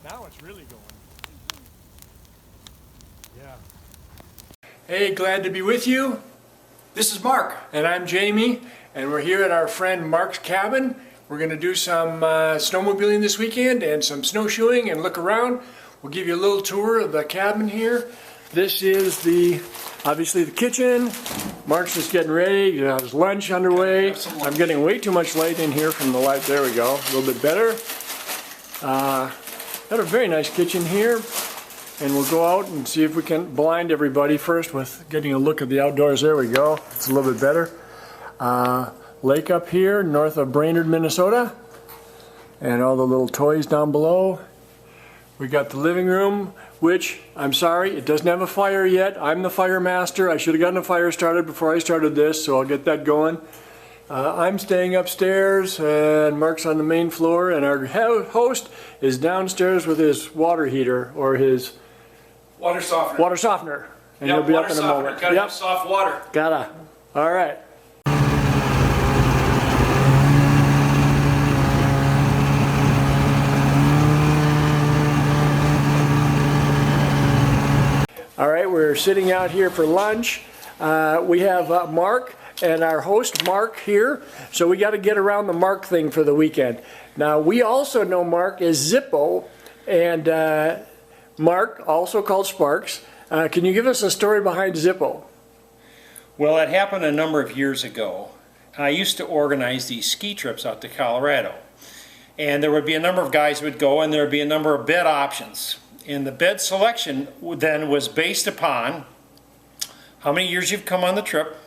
Now it's really going. Yeah. Hey, glad to be with you. This is Mark. And I'm Jamie, and we're here at our friend Mark's cabin. We're going to do some snowmobiling this weekend and some snowshoeing and look around. We'll give you a little tour of the cabin here. This is obviously the kitchen. Mark's just getting ready. He has lunch underway. I'm getting way too much light in here from the light. There we go. A little bit better. Got a very nice kitchen here. And we'll go out and see if we can blind everybody first with getting a look at the outdoors. There we go. It's a little bit better. Lake up here north of Brainerd, Minnesota. And all the little toys down below. We got the living room, which, I'm sorry, it doesn't have a fire yet. I'm the fire master. I should have gotten a fire started before I started this, so I'll get that going. I'm staying upstairs, and Mark's on the main floor, and our host is downstairs with his water heater, or his Water softener. water softener. And Yep, he'll be water up in a softener. moment. Gotta have soft water. Gotta. All right. All right, we're sitting out here for lunch. We have Mark and our host Mark here, so we got to get around the Mark thing for the weekend. Now, we also know Mark is Zippo, and Mark, also called Sparks. Can you give us a story behind Zippo? Well, it happened a number of years ago. I used to organize these ski trips out to Colorado. And there would be a number of guys who would go, and there would be a number of bed options. And the bed selection then was based upon how many years you've come on the trip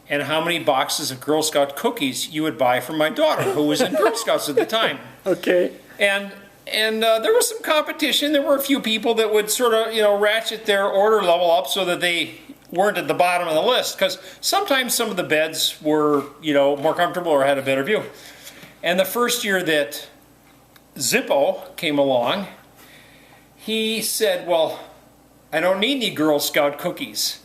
and how many boxes of Girl Scout cookies you would buy for my daughter, who was in Girl Scouts at the time. Okay. And there was some competition. There were a few people that would sort of, ratchet their order level up so that they weren't at the bottom of the list, because sometimes some of the beds were, more comfortable or had a better view. And the first year that Zippo came along, he said, well, I don't need any Girl Scout cookies.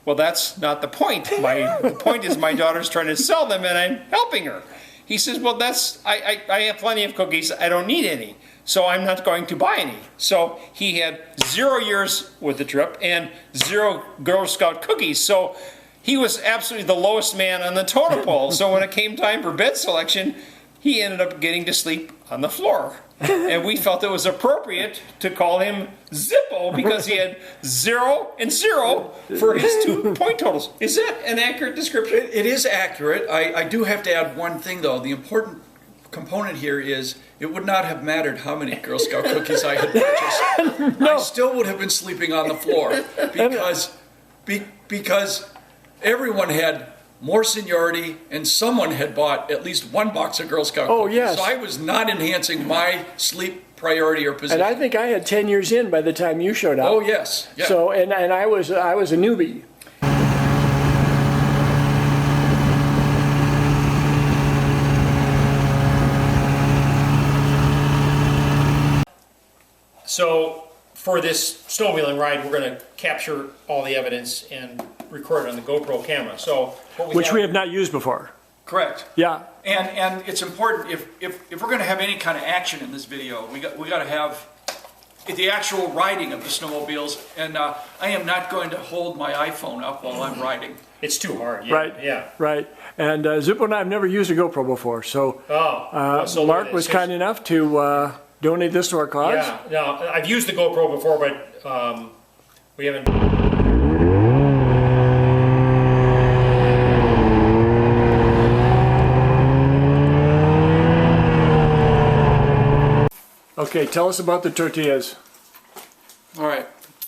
Well, that's not the point. The point is my daughter's trying to sell them and I'm helping her. He says, well, I have plenty of cookies. I don't need any. So I'm not going to buy any. So he had 0 years with the trip and 0 Girl Scout cookies. So he was absolutely the lowest man on the totem pole. So when it came time for bed selection, he ended up getting to sleep on the floor. And we felt it was appropriate to call him Zippo because he had 0 and 0 for his 2 point totals. Is that an accurate description? It is accurate. I do have to add one thing, though. The important component here is it would not have mattered how many Girl Scout cookies I had purchased. No. I still would have been sleeping on the floor because everyone had more seniority, and someone had bought at least 1 box of Girl Scout cookies. Yes. So I was not enhancing my sleep priority or position. And I think I had 10 years in by the time you showed up. Oh, yes. Yeah. So, and I was a newbie. So for this snowmobiling ride, we're going to capture all the evidence and record it on the GoPro camera. So Which we have not used before. Correct. Yeah. And it's important if we're going to have any kind of action in this video, we got to have the actual riding of the snowmobiles. And I am not going to hold my iPhone up while I'm riding. It's too hard. Yeah. Right. Yeah. Right. And Zippo and I have never used a GoPro before, so so Mark was kind enough to donate this to our cause. Yeah. Now I've used the GoPro before, but we haven't. Okay, tell us about the tortillas. All right,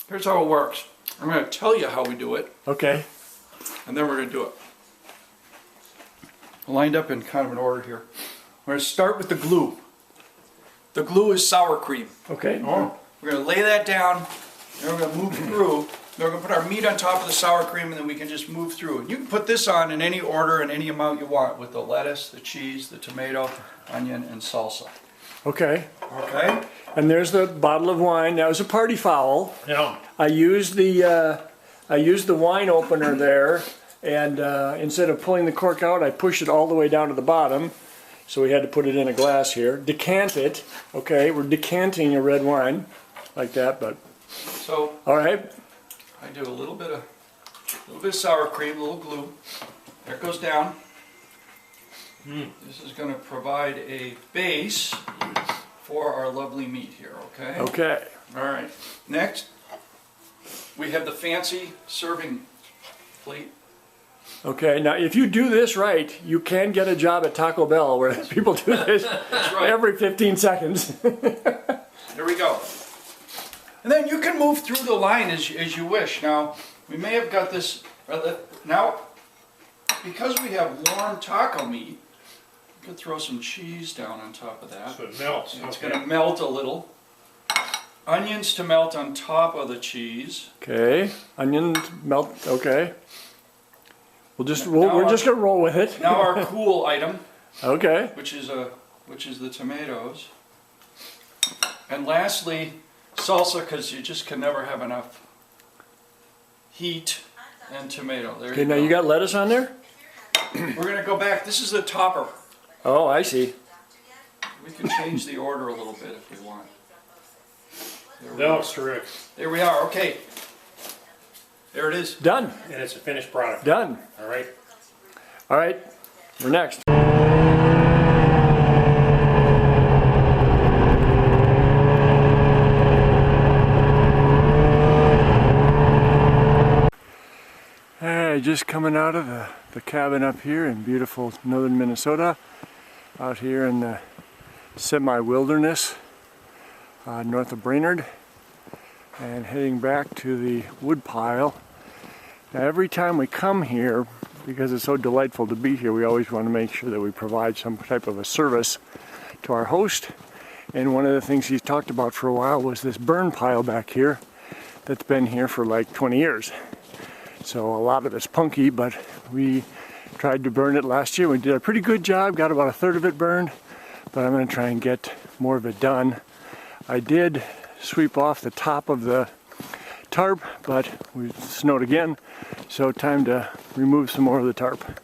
here's how it works. I'm going to tell you how we do it, Okay. and then we're going to do it. Lined up in kind of an order here. We're going to start with the glue. The glue is sour cream. Okay. We're going to lay that down, and we're going to move through. Then we're going to put our meat on top of the sour cream, and then we can just move through. And you can put this on in any order and any amount you want with the lettuce, the cheese, the tomato, onion, and salsa. Okay. Okay? And there's the bottle of wine. That was a party foul. Yeah. I used the wine opener there, and instead of pulling the cork out, I pushed it all the way down to the bottom. so we had to put it in a glass here. Decant it. Okay, we're decanting a red wine like that, but So all right. I do a little bit of sour cream, a little glue. There it goes down. This is going to provide a base for our lovely meat here, okay? Okay. All right. Next, we have the fancy serving plate. Okay, now if you do this right, you can get a job at Taco Bell where people do this right. every 15 seconds. There we go. And then you can move through the line as you wish. Now, we may have got this, now, because we have warm taco meat, we could throw some cheese down on top of that. So it melts. It's going to melt a little. Onions to melt on top of the cheese. Okay, onions melt, okay. We're just gonna roll with it. Now our cool item, Okay. which is the tomatoes. And lastly, salsa, because you just can never have enough heat and tomato. There Okay, you now go. you got lettuce on there? We're going to go back. This is the topper. Oh, I see. We can change the order a little bit if we want. No, it's terrific. There we are. Okay. There it is. Done. And it's a finished product. Done. All right. All right, we're next. Hey, just coming out of the cabin up here in beautiful northern Minnesota, out here in the semi-wilderness north of Brainerd, and heading back to the wood pile. Now every time we come here, because it's so delightful to be here, we always want to make sure that we provide some type of a service to our host. And one of the things he's talked about for a while was this burn pile back here that's been here for like 20 years. So a lot of it's punky, but we tried to burn it last year. We did a pretty good job, got about a third of it burned, but I'm going to try and get more of it done. I did sweep off the top of the tarp, but we snowed again, so time to remove some more of the tarp.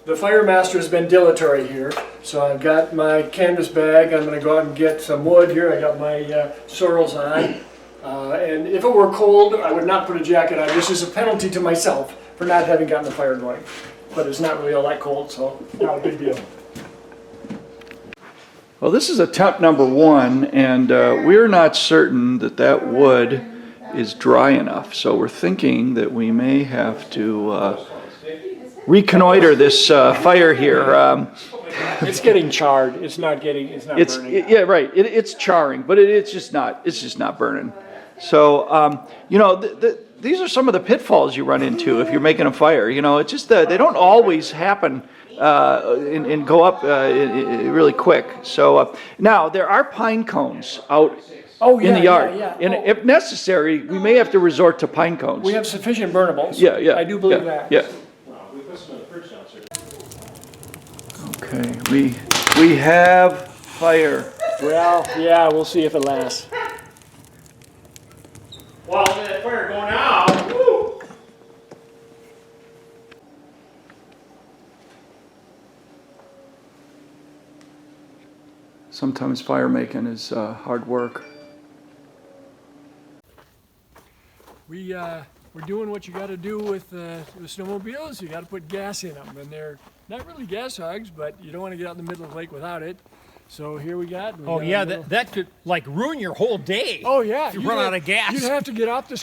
The fire master has been dilatory here, so I've got my canvas bag. I'm going to go out and get some wood here. I got my sorrels on, and if it were cold, I would not put a jacket on. This is a penalty to myself for not having gotten the fire going, but it's not really all that cold, so not a big deal. Well, this is attempt number 1, and we're not certain that that wood is dry enough. So we're thinking that we may have to reconnoiter this fire here. It's getting charred. It's not burning. Yeah, right. It's charring, but it's just not burning. So you know, these are some of the pitfalls you run into if you're making a fire. You know, it's just they don't always happen and go up really quick. So now there are pine cones out in the yard, and if necessary, we may have to resort to pine cones. We have sufficient burnables. Yeah. I do believe that. Yeah. Okay, we have fire. Well, yeah, we'll see if it lasts. Well, that fire going out. Woo! Sometimes fire making is hard work. We're doing what you got to do with snowmobiles. You got to put gas in them, and they're not really gas hogs, but you don't want to get out in the middle of the lake without it. So here we got. Oh yeah, that could like ruin your whole day. Oh yeah, if you run out of gas. You'd have to get off the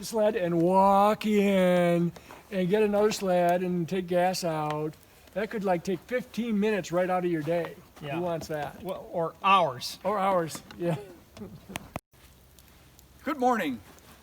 sled and walk in, and get another sled and take gas out. That could like take 15 minutes right out of your day. Yeah. Who wants that? Well, or hours. Or hours. Yeah. Good morning.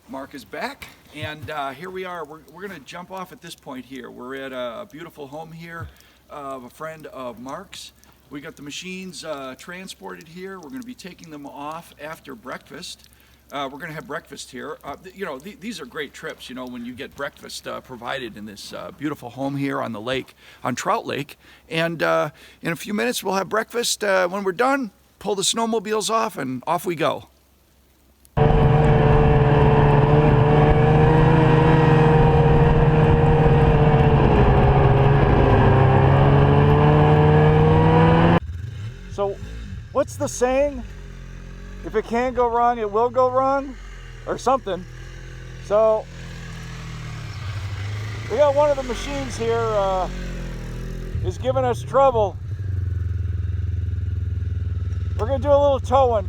Mark is back, and here we are. We're going to jump off at this point here. We're at a beautiful home here of a friend of Mark's. We got the machines transported here. We're going to be taking them off after breakfast. We're going to have breakfast here. You know, these are great trips, you know, when you get breakfast provided in this beautiful home here on the lake, on Trout Lake. And in a few minutes, we'll have breakfast. When we're done, pull the snowmobiles off, and off we go. So, what's the saying? If it can go wrong, it will go wrong, or something. So, we got one of the machines here is giving us trouble. We're gonna do a little towing.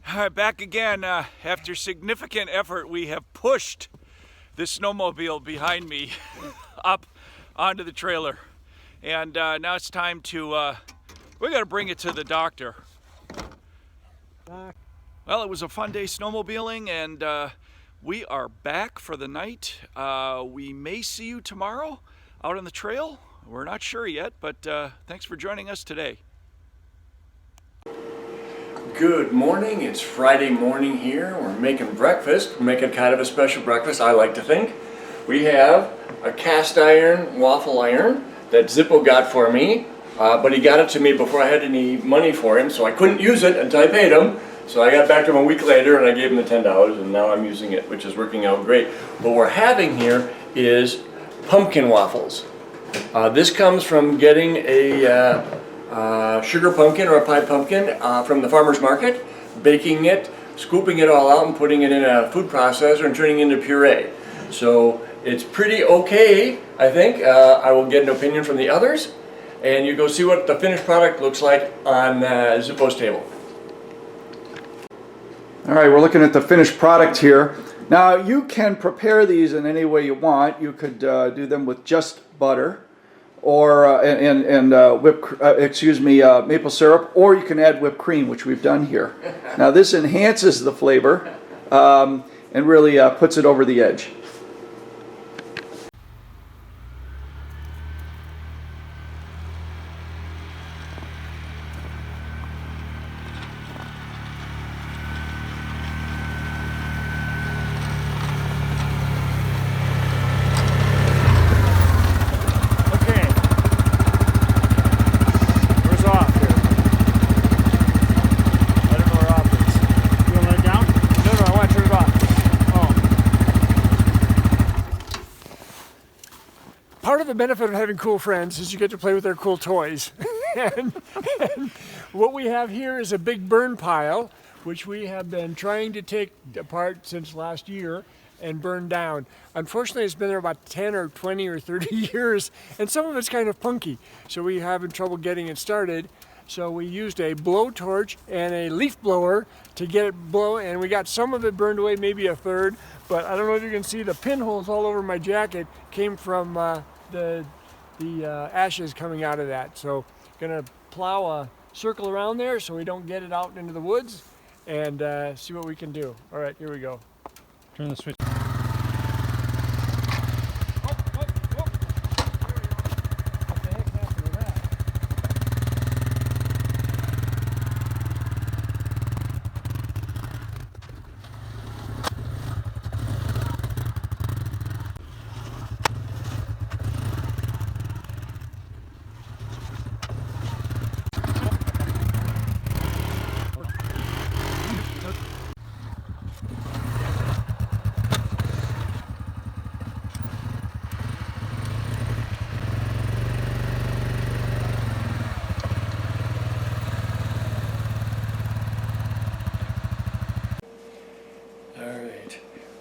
All right, back again. After significant effort, we have pushed this snowmobile behind me up onto the trailer. And now it's time to, we gotta bring it to the doctor. Well, it was a fun day snowmobiling, and we are back for the night. We may see you tomorrow out on the trail. We're not sure yet, but thanks for joining us today. Good morning, it's Friday morning here. We're making breakfast. We're making kind of a special breakfast, I like to think. We have a cast iron waffle iron that Zippo got for me, but he got it to me before I had any money for him, so I couldn't use it until I paid him. So I got back to him a week later and I gave him the $10, and now I'm using it, which is working out great. What we're having here is pumpkin waffles. This comes from getting a sugar pumpkin or a pie pumpkin from the farmer's market, baking it, scooping it all out and putting it in a food processor and turning it into puree. So it's pretty okay, I think. I will get an opinion from the others, and you go see what the finished product looks like on Zippo's table. All right, we're looking at the finished product here. Now, you can prepare these in any way you want. You could do them with just butter, or maple syrup, or you can add whipped cream, which we've done here. Now, this enhances the flavor and really puts it over the edge. Part of the benefit of having cool friends is you get to play with their cool toys. and what we have here is a big burn pile, which we have been trying to take apart since last year and burn down. Unfortunately, it's been there about 10 or 20 or 30 years, and some of it's kind of punky, so we're having trouble getting it started. So we used a blowtorch and a leaf blower to get it blowing, and we got some of it burned away, maybe a third, but I don't know if you can see the pinholes all over my jacket came from the ashes coming out of that. So gonna plow a circle around there so we don't get it out into the woods, and see what we can do. All right, here we go. Turn the switch.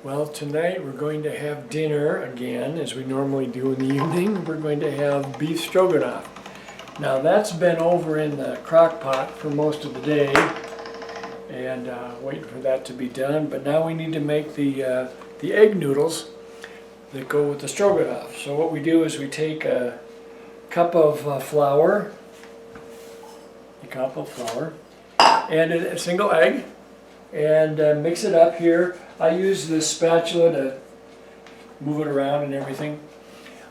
Well, tonight we're going to have dinner again, as we normally do in the evening. We're going to have beef stroganoff. Now that's been over in the crock pot for most of the day, and waiting for that to be done. But now we need to make the egg noodles that go with the stroganoff. So what we do is we take a cup of flour, and a single egg, and mix it up here. I use this spatula to move it around and everything.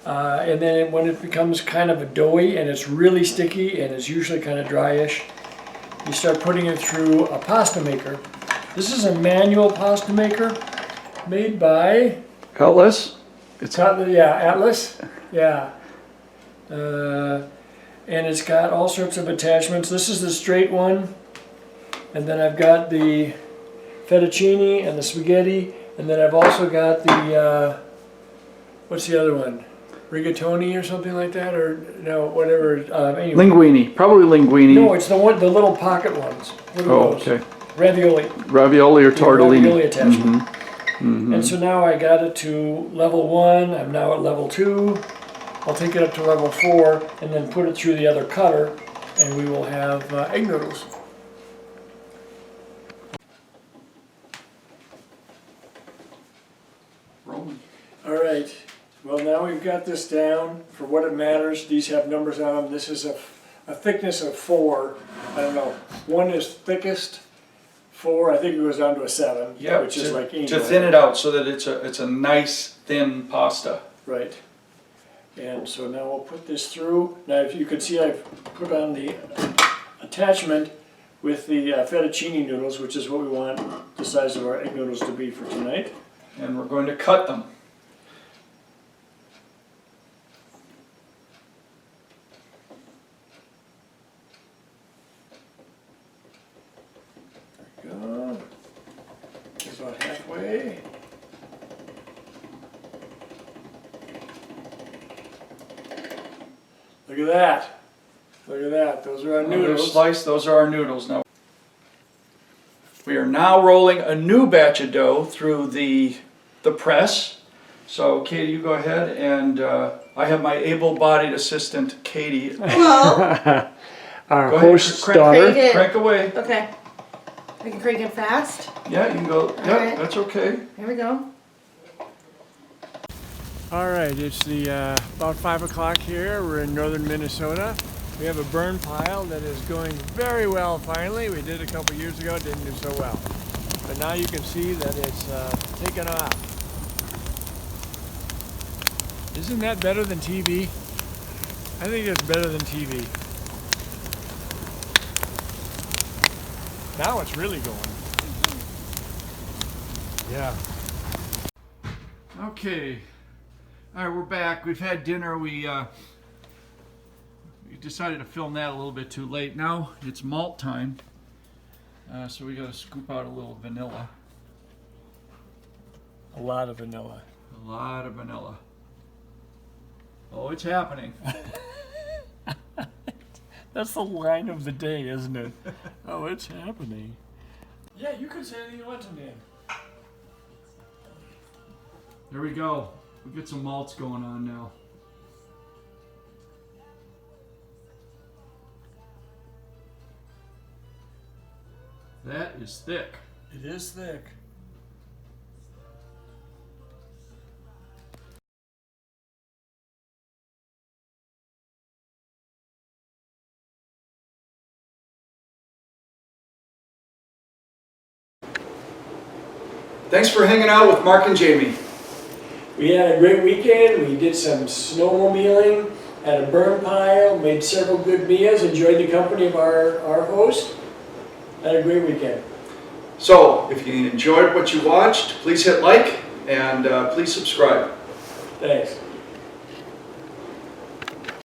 And then when it becomes kind of a doughy and it's really sticky and it's usually kind of dryish, you start putting it through a pasta maker. This is a manual pasta maker, made by Cutlass. Atlas. Yeah. And it's got all sorts of attachments. This is the straight one. And then I've got the fettuccine and the spaghetti. And then I've also got the, what's the other one? Rigatoni or something like that? Or no, whatever. Anyway. Linguine. Probably linguine. No, it's the little pocket ones. What are Oh, those? okay. Ravioli. Ravioli or tortellini. Ravioli attachment. And so now I got it to level 1. I'm now at level 2. I'll take it up to level 4 and then put it through the other cutter, and we will have egg noodles. Rolling. All right. Well, now we've got this down for what it matters. These have numbers on them. This is a thickness of 4. I don't know. 1 is thickest. 4, I think it goes down to a 7, Yeah, which is like to thin it out so that it's a nice thin pasta. Right. And so now we'll put this through. Now, if you can see, I've put on the attachment with the fettuccine noodles, which is what we want the size of our egg noodles to be for tonight. And we're going to cut them. Go. It's about halfway. Look at that. Look at that. Those are our They're noodles. sliced, those are our noodles now. We are now rolling a new batch of dough through the press. So Katie, you go ahead, and I have my able-bodied assistant, Katie. Well, Our Go ahead, host's crank- daughter. Crank it. Crank away. Okay. I can crank it fast. Yeah, you can go. Yeah, right. that's okay. Here we go. All right, it's the about 5 o'clock here. We're in northern Minnesota. We have a burn pile that is going very well finally. We did it a couple years ago, it didn't do so well. But now you can see that it's taken off. Isn't that better than TV? I think it's better than TV. Now it's really going. Yeah. Okay. All right, we're back. We've had dinner. We decided to film that a little bit too late. Now it's malt time. So we got to scoop out a little vanilla. A lot of vanilla. A lot of vanilla. Oh, it's happening. That's the line of the day, isn't it? Oh, it's happening. Yeah, you can say anything you want to me. There we go. We get some malts going on now. That is thick. It is thick. Thanks for hanging out with Mark and Jamie. We had a great weekend. We did some snowmobiling, had a burn pile, made several good meals, enjoyed the company of our host. Had a great weekend. So, if you enjoyed what you watched, please hit like and please subscribe. Thanks.